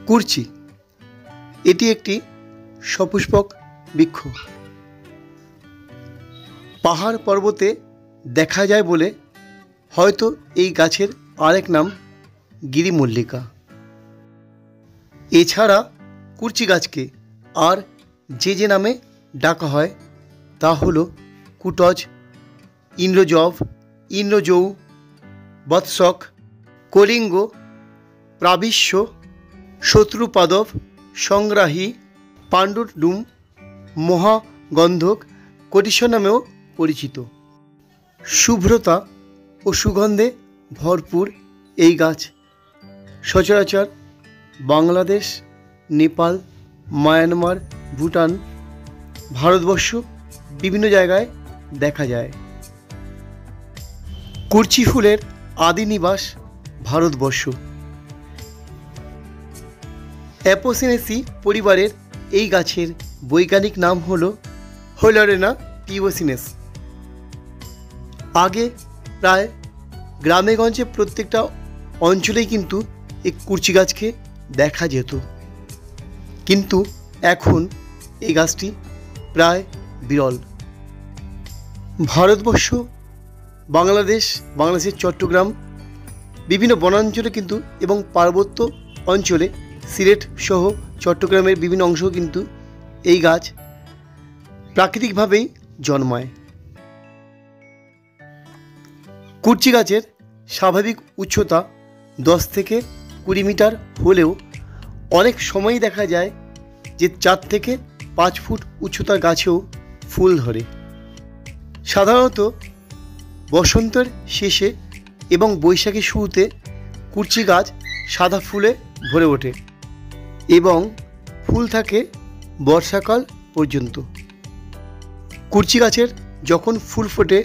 কুরচি এটি একটি সপুষ্পক বৃক্ষ। পাহাড় পর্বতে দেখা যায় বলে হয়তো এই গাছের আরেক নাম গিরিমল্লিকা। এছাড়া কুরচি গাছকে আর যে নামে ডাকা হয় তা হলো কুটজ, ইন্দ্রজব, ইন্দ্রজৌ, বৎসক, কলিঙ্গ, প্রাবিশ্য, শত্রুপাদব, সংগ্রাহী, পাণ্ডুডুম, মহাগন্ধক, কোটিশ্বর নামেও পরিচিত। শুভ্রতা ও সুগন্ধে ভরপুর এই গাছ সচরাচর বাংলাদেশ, নেপাল, মায়ানমার, ভুটান, ভারতবর্ষ বিভিন্ন জায়গায় দেখা যায়। কুরচি ফুলের আদি নিবাস ভারতবর্ষ। অ্যাপোসিনেসি পরিবারের এই গাছের বৈজ্ঞানিক নাম হল হোলারেনা পিওসিনেস। আগে প্রায় গ্রামেগঞ্জে প্রত্যেকটা অঞ্চলেই কিন্তু এই কুরচি গাছকে দেখা যেত, কিন্তু এখন এই গাছটি প্রায় বিরল। ভারতবর্ষ, বাংলাদেশের চট্টগ্রাম, বিভিন্ন বনাঞ্চলে কিন্তু এবং পার্বত্য অঞ্চলে সিলেট সহ চট্টগ্রামের বিভিন্ন অংশেও কিন্তু এই গাছ প্রাকৃতিকভাবেই জন্মায়। কুরচি গাছের স্বাভাবিক উচ্চতা 10 থেকে 20 মিটার হলেও অনেক সময়ই দেখা যায় যে 4 থেকে 5 ফুট উচ্চতার গাছেও ফুল ধরে। সাধারণত বসন্তের শেষে এবং বৈশাখের শুরুতে কুরচি গাছ সাদা ফুলে ভরে ওঠে এবং ফুল থাকে বর্ষাকাল পর্যন্ত। কুরচি গাছের যখন ফুল ফোটে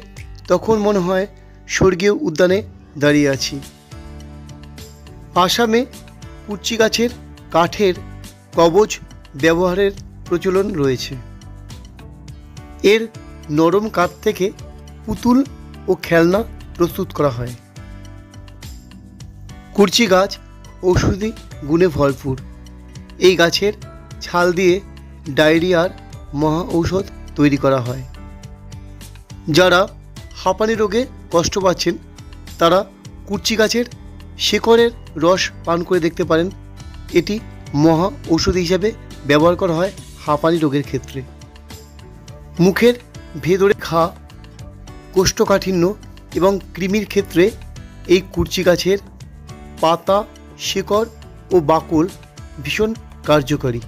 তখন মনে হয় স্বর্গীয় উদ্যানে দাঁড়িয়ে আছি। আসামে কুরচি গাছের কাঠের কবচ ব্যবহারের প্রচলন রয়েছে। এর নরম কাঠ থেকে পুতুল ও খেলনা প্রস্তুত করা হয়। কুরচি গাছ ঔষধি গুণে ভরপুর। এই গাছের ছাল দিয়ে ডায়রিয়ার মহা ঔষধ তৈরি করা হয়। যারা হাঁপানি রোগে কষ্ট পাচ্ছেন তারা কুরচি গাছের শেকড়ের রস পান করে দেখতে পারেন। এটি মহা ঔষধি হিসাবে ব্যবহার করা হয় হাঁপানি রোগের ক্ষেত্রে। মুখের ভেতরে ঘা, কোষ্ঠকাঠিন্য এবং কৃমির ক্ষেত্রে এই কুরচি গাছের পাতা, শিকড় ও বাকল ভীষণ কার্যকরী।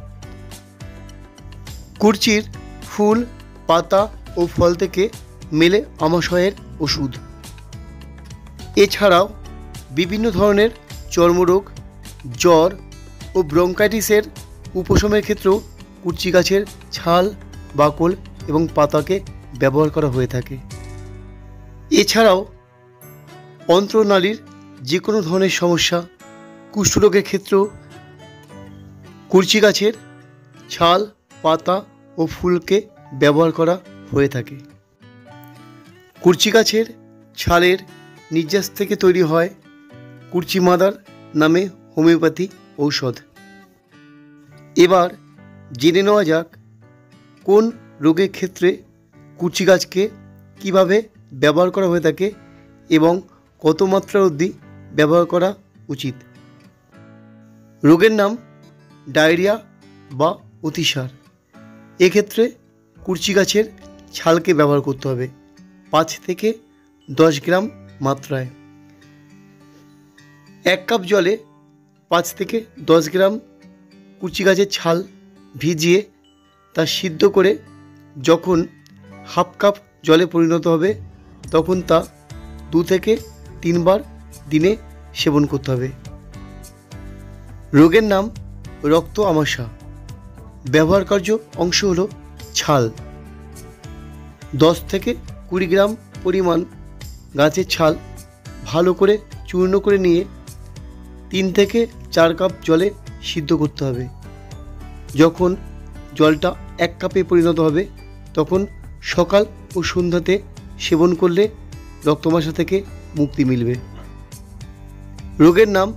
কুরচির ফুল, পাতা ও ফল থেকে মেলে আমাশয়ের ওষুধ। এছাড়াও বিভিন্ন ধরনের চর্মরোগ, জ্বর ও ব্রঙ্কাইটিসের উপশমের ক্ষেত্রেও কুরচি গাছের ছাল, বাকল এবং পাতাকে ব্যবহার করা হয়ে থাকে। এছাড়াও অন্ত্রনালীর যে কোনো ধরনের সমস্যা, কুষ্ঠরোগের ক্ষেত্রেও কুরচি গাছের ছাল, পাতা ও ফুলকে ব্যবহার করা হয়ে থাকে। কুরচি গাছের ছালের নির্যাস থেকে তৈরি হয় কুরচি মাদার নামে হোমিওপ্যাথি ঔষধ। এবার জেনে নেওয়া যাক কোন রোগের ক্ষেত্রে কুরচি গাছকে কীভাবে ব্যবহার করা হয়ে থাকে এবং কত মাত্রা অবধি ব্যবহার করা উচিত। রোগের নাম ডায়রিয়া বা অতিসার। এক্ষেত্রে কুরচি গাছের ছালকে ব্যবহার করতে হবে 5 থেকে 10 গ্রাম মাত্রায়। 1 কাপ জলে 5 থেকে 10 গ্রাম কুরচি গাছের ছাল ভিজিয়ে তা সিদ্ধ করে যখন হাফ কাপ জলে পরিণত হবে তখন তা 2 থেকে 3 বার দিনে সেবন করতে হবে। রোগের নাম রক্ত আমাশা। ব্যবহারকার্য অংশ হলো ছাল। 10 থেকে 20 গ্রাম পরিমাণ গাছের ছাল ভালো করে চূর্ণ করে নিয়ে 3 থেকে 4 কাপ জলে সিদ্ধ করতে হবে। যখন জলটা 1 কাপে পরিণত হবে তখন সকাল ও সন্ধ্যাতে সেবন করলে রক্তমাশা থেকে মুক্তি মিলবে। রোগের নাম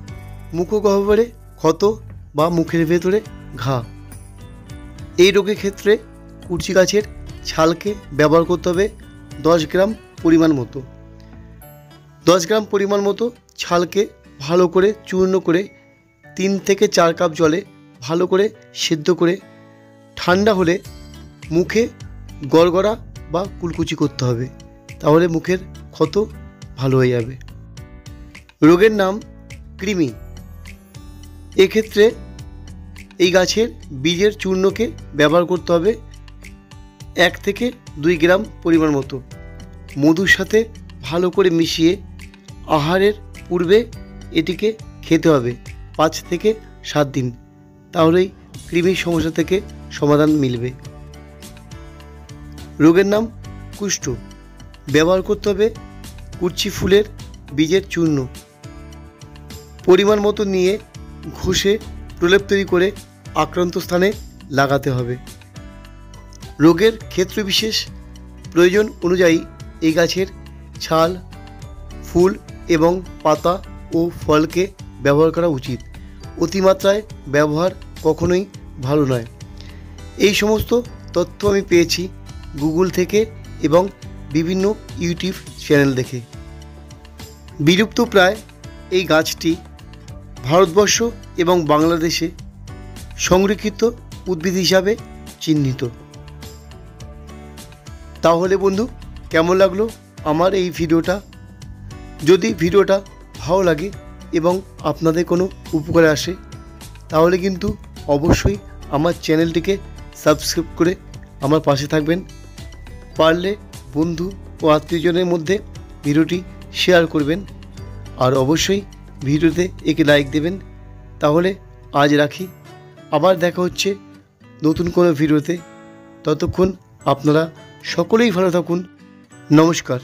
মুখগহ্বরে ক্ষত বা মুখের ভেতরে ঘা। এই রোগের ক্ষেত্রে কুরচি গাছের ছালকে ব্যবহার করতে হবে 10 গ্রাম পরিমাণ মতো। 10 গ্রাম পরিমাণ মতো ছালকে ভালো করে চূর্ণ করে 3 থেকে 4 কাপ জলে ভালো করে সেদ্ধ করে ঠান্ডা হলে মুখে গড়গড়া বা কুলকুচি করতে হবে, তাহলে মুখের ক্ষত ভালো হয়ে যাবে। রোগের নাম কৃমি। এক্ষেত্রে এই গাছের বীজের চূর্ণকে ব্যবহার করতে হবে 1 থেকে 2 গ্রাম পরিমাণ মতো। মধুর সাথে ভালো করে মিশিয়ে আহারের পূর্বে এটিকে খেতে হবে 5 থেকে 7 দিন, তাহলেই কৃমির সমস্যা থেকে সমাধান মিলবে। রোগের নাম কুষ্ঠ। ব্যবহার করতে হবে কুরচি ফুলের বীজের চূর্ণ। পরিমাণ মতো নিয়ে ঘষে প্রলেপ তৈরি করে আক্রান্ত স্থানে লাগাতে হবে। রোগের ক্ষেত্রবিশেষ প্রয়োজন অনুযায়ী এই গাছের ছাল, ফুল এবং পাতা ও ফলকে ব্যবহার করা উচিত। অতিমাত্রায় ব্যবহার কখনোই ভালো নয়। এই সমস্ত তথ্য আমি পেয়েছি গুগল থেকে এবং বিভিন্ন ইউটিউব চ্যানেল দেখে। বিলুপ্ত প্রায় এই গাছটি ভারতবর্ষ এবং বাংলাদেশে সংরক্ষিত উদ্ভিদ হিসাবে চিহ্নিত। তাহলে বন্ধু, কেমন লাগলো আমার এই ভিডিওটা? যদি ভিডিওটা ভালো লাগে এবং আপনাদের কোনো উপকারে আসে, তাহলে কিন্তু অবশ্যই আমার চ্যানেলটিকে সাবস্ক্রাইব করে আমার পাশে থাকবেন। পারলে বন্ধু ও আত্মীয়জনের মধ্যে ভিডিওটি শেয়ার করবেন, আর অবশ্যই ভিডিওতে একটি লাইক দেবেন। তাহলে আজ রাখি, আবার দেখা হচ্ছে নতুন কোনো ভিডিওতে। ততক্ষণ আপনারা সকলেই ভালো থাকুন। নমস্কার।